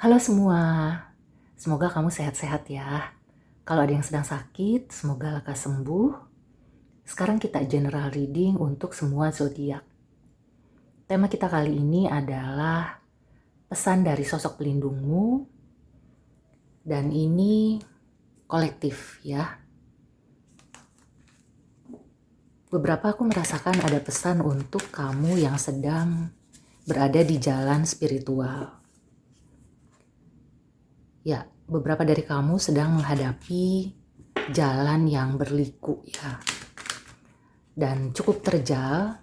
Halo semua, semoga kamu sehat-sehat ya. Kalau ada yang sedang sakit, semoga lekas sembuh. Sekarang kita general reading untuk semua zodiak. Tema kita kali ini adalah pesan dari sosok pelindungmu, dan ini kolektif ya. Beberapa aku merasakan ada pesan untuk kamu yang sedang berada di jalan spiritual. Ya, beberapa dari kamu sedang menghadapi jalan yang berliku ya. Dan cukup terjal,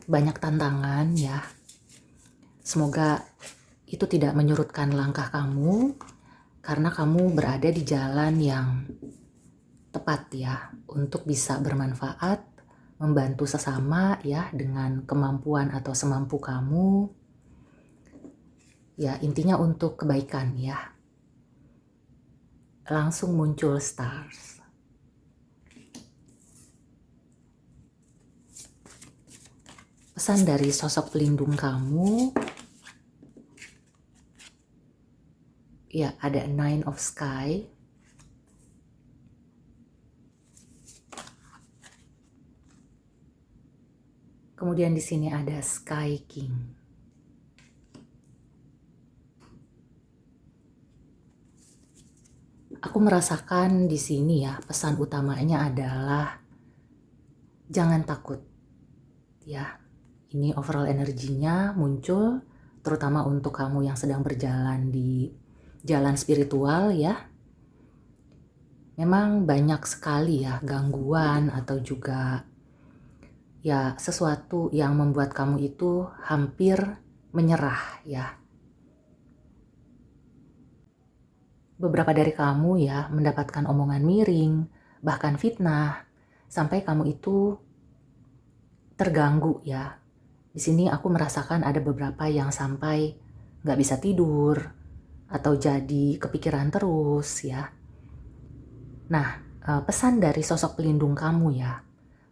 banyak tantangan ya. Semoga itu tidak menyurutkan langkah kamu, karena kamu berada di jalan yang tepat ya, untuk bisa bermanfaat, membantu sesama ya, dengan kemampuan atau semampu kamu. Ya, intinya untuk kebaikan ya. Langsung muncul stars. Pesan dari sosok pelindung kamu. Ya, ada Nine of Sky. Kemudian di sini ada Sky King. Aku merasakan di sini ya, pesan utamanya adalah jangan takut. Ya, ini overall energinya muncul, terutama untuk kamu yang sedang berjalan di jalan spiritual ya. Memang banyak sekali ya gangguan atau juga ya sesuatu yang membuat kamu itu hampir menyerah ya. Beberapa dari kamu ya mendapatkan omongan miring, bahkan fitnah, sampai kamu itu terganggu ya. Di sini aku merasakan ada beberapa yang sampai nggak bisa tidur atau jadi kepikiran terus ya. Nah, pesan dari sosok pelindung kamu ya,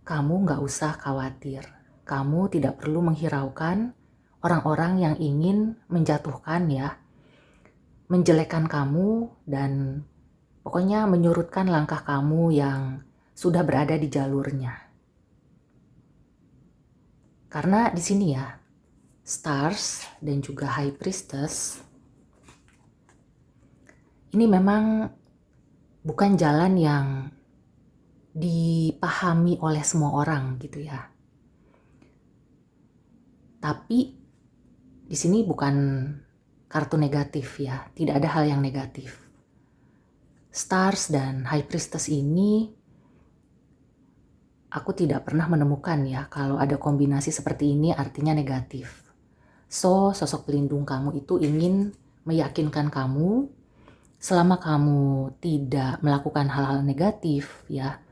kamu nggak usah khawatir. Kamu tidak perlu menghiraukan orang-orang yang ingin menjatuhkan ya, menjelekkan kamu, dan pokoknya menyurutkan langkah kamu yang sudah berada di jalurnya. Karena di sini ya, Stars dan juga High Priestess, ini memang bukan jalan yang dipahami oleh semua orang gitu ya. Tapi di sini bukan kartu negatif ya, tidak ada hal yang negatif. Stars dan High Priestess ini aku tidak pernah menemukan ya kalau ada kombinasi seperti ini artinya negatif. So, sosok pelindung kamu itu ingin meyakinkan kamu selama kamu tidak melakukan hal-hal negatif ya,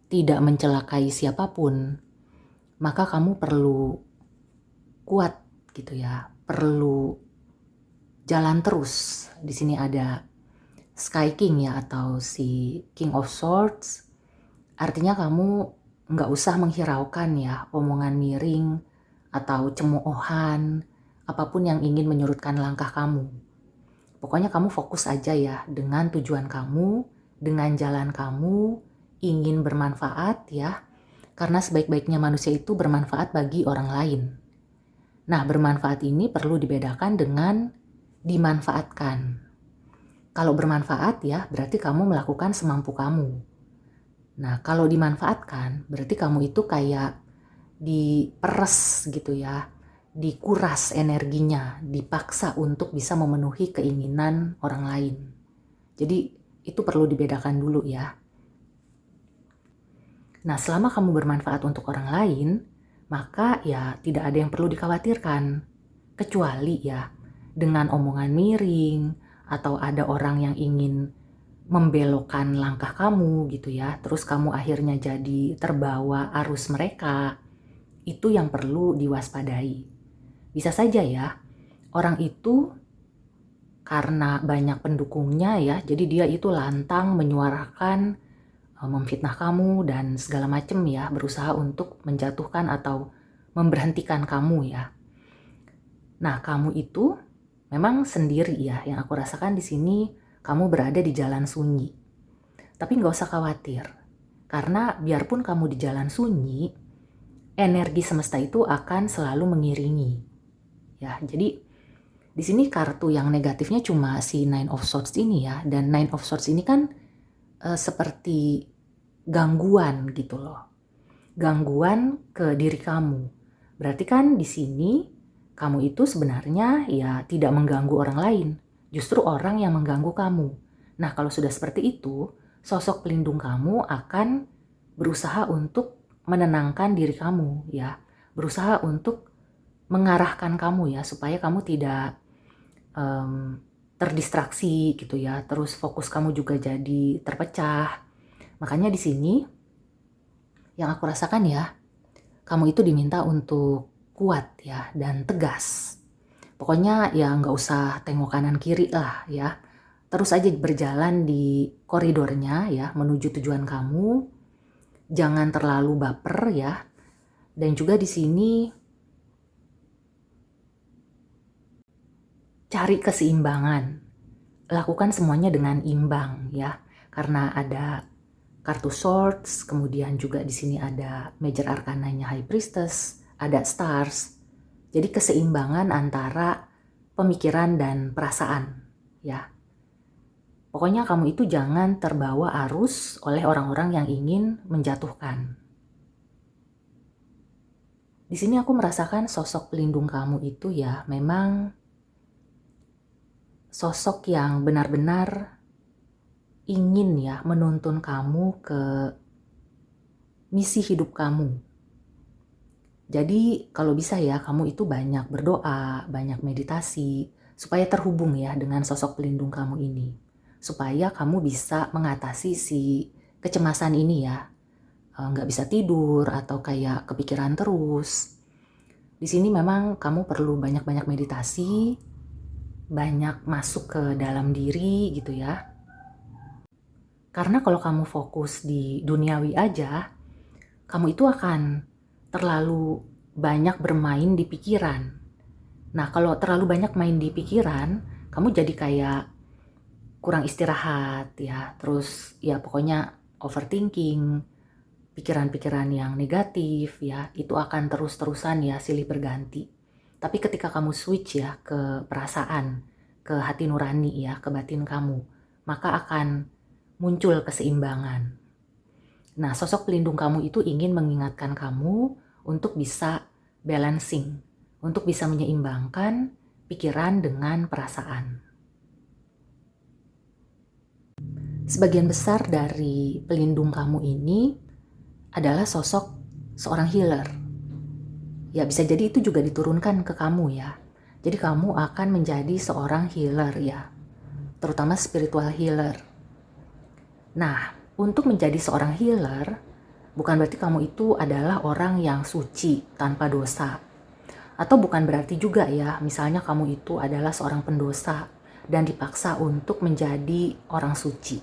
tidak mencelakai siapapun, maka kamu perlu kuat gitu ya, perlu jalan terus. Di sini ada Sky King ya, atau si King of Swords. Artinya kamu nggak usah menghiraukan ya omongan miring atau cemoohan, apapun yang ingin menyurutkan langkah kamu. Pokoknya kamu fokus aja ya dengan tujuan kamu, dengan jalan kamu, ingin bermanfaat ya. Karena sebaik-baiknya manusia itu bermanfaat bagi orang lain. Nah, bermanfaat ini perlu dibedakan dengan dimanfaatkan. Kalau bermanfaat ya berarti kamu melakukan semampu kamu. Nah, kalau dimanfaatkan berarti kamu itu kayak diperes gitu ya, dikuras energinya, dipaksa untuk bisa memenuhi keinginan orang lain. Jadi itu perlu dibedakan dulu ya. Nah, selama kamu bermanfaat untuk orang lain, maka ya tidak ada yang perlu dikhawatirkan. Kecuali ya dengan omongan miring atau ada orang yang ingin membelokkan langkah kamu gitu ya. Terus kamu akhirnya jadi terbawa arus mereka. Itu yang perlu diwaspadai. Bisa saja ya, orang itu karena banyak pendukungnya ya, jadi dia itu lantang menyuarakan, memfitnah kamu dan segala macam ya, berusaha untuk menjatuhkan atau memberhentikan kamu ya. Nah, kamu itu memang sendiri ya, yang aku rasakan di sini kamu berada di jalan sunyi. Tapi nggak usah khawatir, karena biarpun kamu di jalan sunyi, energi semesta itu akan selalu mengiringi. Ya, jadi di sini kartu yang negatifnya cuma si Nine of Swords ini ya, dan Nine of Swords ini kan seperti gangguan gitu loh. Gangguan ke diri kamu. Berarti kan di sini kamu itu sebenarnya ya tidak mengganggu orang lain, justru orang yang mengganggu kamu. Nah, kalau sudah seperti itu, sosok pelindung kamu akan berusaha untuk menenangkan diri kamu ya, berusaha untuk mengarahkan kamu ya, supaya kamu tidak terdistraksi gitu ya, terus fokus kamu juga jadi terpecah. Makanya di sini yang aku rasakan ya, kamu itu diminta untuk kuat ya dan tegas. Pokoknya ya nggak usah tengok kanan kiri lah ya. Terus aja berjalan di koridornya ya menuju tujuan kamu. Jangan terlalu baper ya. Dan juga di sini cari keseimbangan. Lakukan semuanya dengan imbang ya. Karena ada kartu Swords, kemudian juga di sini ada Major Arcana-nya High Priestess, ada Stars. Jadi keseimbangan antara pemikiran dan perasaan ya. Pokoknya kamu itu jangan terbawa arus oleh orang-orang yang ingin menjatuhkan. Di sini aku merasakan sosok pelindung kamu itu ya memang sosok yang benar-benar ingin ya menuntun kamu ke misi hidup kamu. Jadi kalau bisa ya kamu itu banyak berdoa, banyak meditasi supaya terhubung ya dengan sosok pelindung kamu ini. Supaya kamu bisa mengatasi si kecemasan ini ya. Nggak bisa tidur atau kayak kepikiran terus. Di sini memang kamu perlu banyak-banyak meditasi, banyak masuk ke dalam diri gitu ya. Karena kalau kamu fokus di duniawi aja, kamu itu akan terlalu banyak bermain di pikiran. Nah, kalau terlalu banyak main di pikiran, kamu jadi kayak kurang istirahat ya. Terus ya pokoknya overthinking, pikiran-pikiran yang negatif ya, itu akan terus-terusan ya silih berganti. Tapi ketika kamu switch ya ke perasaan, ke hati nurani ya, ke batin kamu, maka akan muncul keseimbangan. Nah, sosok pelindung kamu itu ingin mengingatkan kamu untuk bisa balancing, untuk bisa menyeimbangkan pikiran dengan perasaan. Sebagian besar dari pelindung kamu ini adalah sosok seorang healer. Ya, bisa jadi itu juga diturunkan ke kamu ya. Jadi kamu akan menjadi seorang healer ya, terutama spiritual healer. Nah, untuk menjadi seorang healer, bukan berarti kamu itu adalah orang yang suci tanpa dosa. Atau bukan berarti juga ya, misalnya kamu itu adalah seorang pendosa dan dipaksa untuk menjadi orang suci.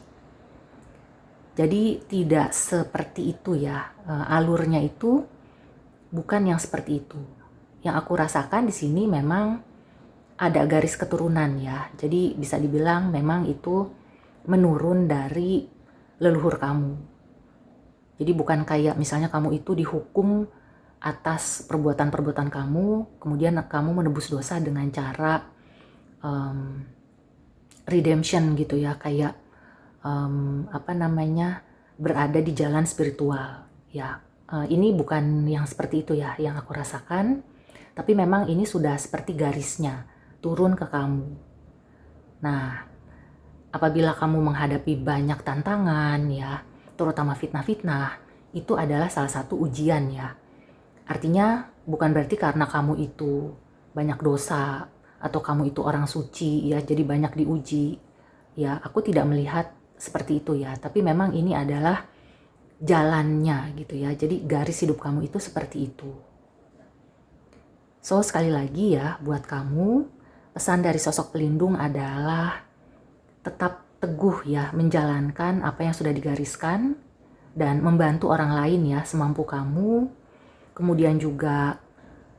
Jadi tidak seperti itu ya, alurnya itu bukan yang seperti itu. Yang aku rasakan di sini memang ada garis keturunan ya, jadi bisa dibilang memang itu menurun dari leluhur kamu. Jadi bukan kayak misalnya kamu itu dihukum atas perbuatan-perbuatan kamu, kemudian kamu menebus dosa dengan cara redemption gitu ya, kayak berada di jalan spiritual ya. Ini bukan yang seperti itu ya yang aku rasakan, tapi memang ini sudah seperti garisnya turun ke kamu. Nah, apabila kamu menghadapi banyak tantangan ya, terutama fitnah-fitnah, itu adalah salah satu ujian ya. Artinya bukan berarti karena kamu itu banyak dosa atau kamu itu orang suci ya, jadi banyak diuji. Ya, aku tidak melihat seperti itu ya, tapi memang ini adalah jalannya gitu ya. Jadi garis hidup kamu itu seperti itu. So, sekali lagi ya buat kamu, pesan dari sosok pelindung adalah tetap teguh ya menjalankan apa yang sudah digariskan dan membantu orang lain ya semampu kamu. Kemudian juga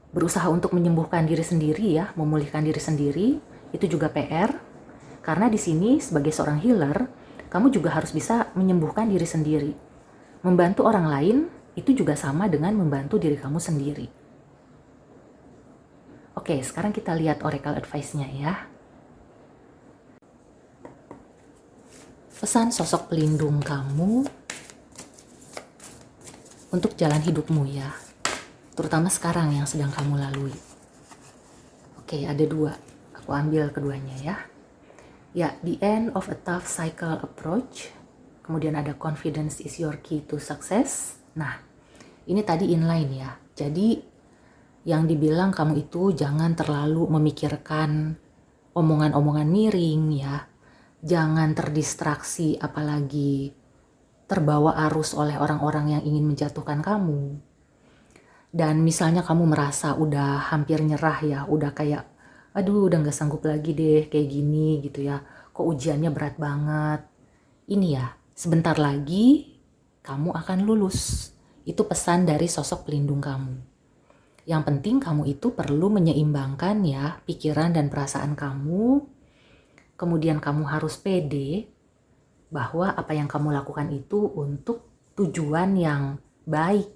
berusaha untuk menyembuhkan diri sendiri ya, memulihkan diri sendiri. Itu juga PR, karena di sini sebagai seorang healer, kamu juga harus bisa menyembuhkan diri sendiri. Membantu orang lain itu juga sama dengan membantu diri kamu sendiri. Oke, sekarang kita lihat oracle advice-nya ya. Pesan sosok pelindung kamu untuk jalan hidupmu ya, terutama sekarang yang sedang kamu lalui. Oke, ada 2. Aku ambil keduanya ya. Ya, the end of a tough cycle approach. Kemudian ada confidence is your key to success. Nah, ini tadi inline ya. Jadi yang dibilang kamu itu jangan terlalu memikirkan omongan-omongan miring ya. Jangan terdistraksi apalagi terbawa arus oleh orang-orang yang ingin menjatuhkan kamu. Dan misalnya kamu merasa udah hampir nyerah ya, udah kayak aduh udah gak sanggup lagi deh kayak gini gitu ya, kok ujiannya berat banget. Ini ya, sebentar lagi kamu akan lulus. Itu pesan dari sosok pelindung kamu. Yang penting kamu itu perlu menyeimbangkan ya pikiran dan perasaan kamu. Kemudian kamu harus pede bahwa apa yang kamu lakukan itu untuk tujuan yang baik.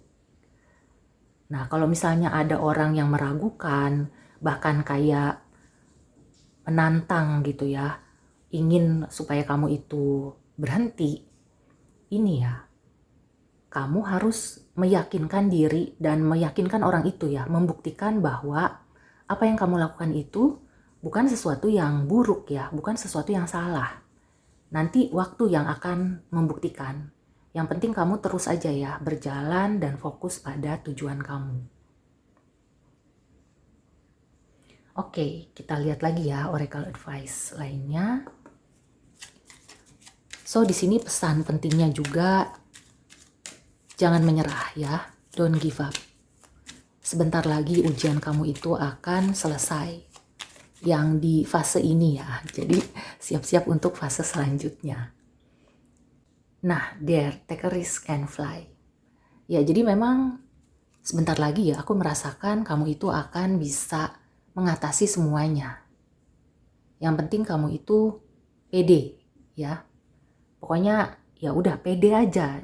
Nah, kalau misalnya ada orang yang meragukan, bahkan kayak menantang gitu ya, ingin supaya kamu itu berhenti, ini ya, kamu harus meyakinkan diri dan meyakinkan orang itu ya, membuktikan bahwa apa yang kamu lakukan itu bukan sesuatu yang buruk ya, bukan sesuatu yang salah. Nanti waktu yang akan membuktikan. Yang penting kamu terus aja ya, berjalan dan fokus pada tujuan kamu. Oke, kita lihat lagi ya oracle advice lainnya. So, di sini pesan pentingnya juga, jangan menyerah ya, don't give up. Sebentar lagi ujian kamu itu akan selesai. Yang di fase ini ya, jadi siap-siap untuk fase selanjutnya. Nah, dare, take a risk and fly. Ya, jadi memang sebentar lagi ya aku merasakan kamu itu akan bisa mengatasi semuanya. Yang penting kamu itu pede ya. Pokoknya ya udah pede aja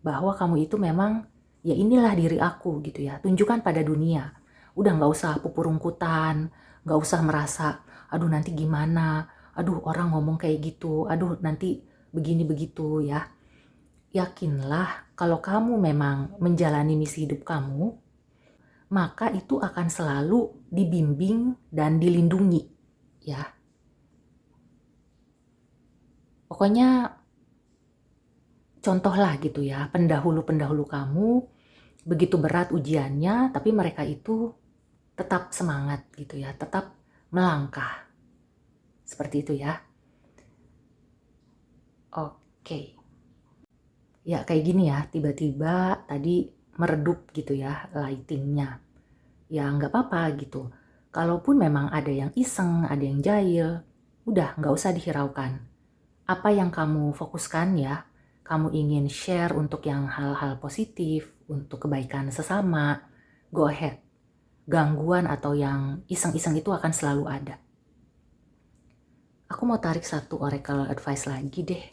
bahwa kamu itu memang ya inilah diri aku gitu ya. Tunjukkan pada dunia. Udah gak usah pupurungkutan, gak usah merasa aduh nanti gimana, aduh orang ngomong kayak gitu, aduh nanti begini begitu ya. Yakinlah kalau kamu memang menjalani misi hidup kamu, maka itu akan selalu dibimbing dan dilindungi ya. Pokoknya contohlah gitu ya, pendahulu-pendahulu kamu begitu berat ujiannya, tapi mereka itu tetap semangat gitu ya, tetap melangkah. Seperti itu ya. Oke. Ya kayak gini ya, tiba-tiba tadi meredup gitu ya lightingnya. Ya nggak apa-apa gitu. Kalaupun memang ada yang iseng, ada yang jahil, udah nggak usah dihiraukan. Apa yang kamu fokuskan ya, kamu ingin share untuk yang hal-hal positif, untuk kebaikan sesama, go ahead. Gangguan atau yang iseng-iseng itu akan selalu ada. Aku mau tarik satu oracle advice lagi deh.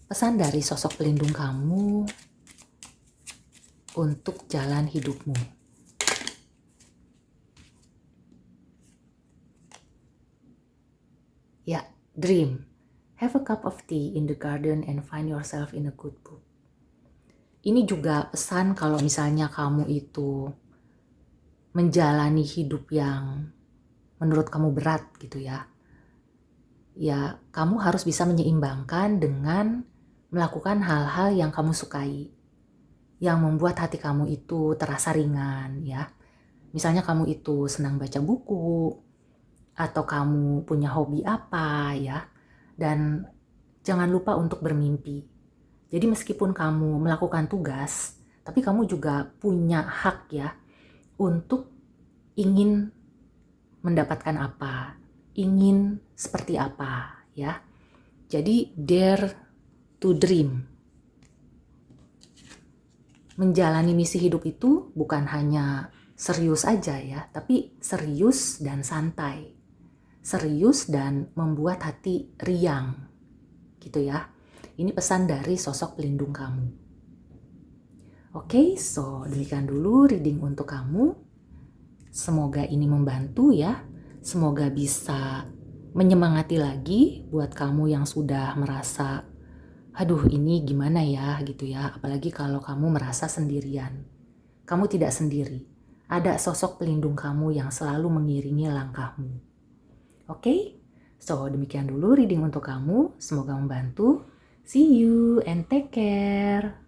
Pesan dari sosok pelindung kamu untuk jalan hidupmu. Ya, dream. Have a cup of tea in the garden and find yourself in a good book. Ini juga pesan kalau misalnya kamu itu menjalani hidup yang menurut kamu berat gitu ya. Ya, kamu harus bisa menyeimbangkan dengan melakukan hal-hal yang kamu sukai, yang membuat hati kamu itu terasa ringan ya. Misalnya kamu itu senang baca buku, atau kamu punya hobi apa ya. Dan jangan lupa untuk bermimpi. Jadi meskipun kamu melakukan tugas, tapi kamu juga punya hak ya untuk ingin mendapatkan apa, ingin seperti apa ya. Jadi dare to dream. Menjalani misi hidup itu bukan hanya serius aja ya, tapi serius dan santai. Serius dan membuat hati riang. Gitu ya. Ini pesan dari sosok pelindung kamu. Oke, so demikian dulu reading untuk kamu. Semoga ini membantu ya. Semoga bisa menyemangati lagi buat kamu yang sudah merasa, aduh ini gimana ya gitu ya. Apalagi kalau kamu merasa sendirian. Kamu tidak sendiri. Ada sosok pelindung kamu yang selalu mengiringi langkahmu. Oke? So, demikian dulu reading untuk kamu. Semoga membantu. See you and take care.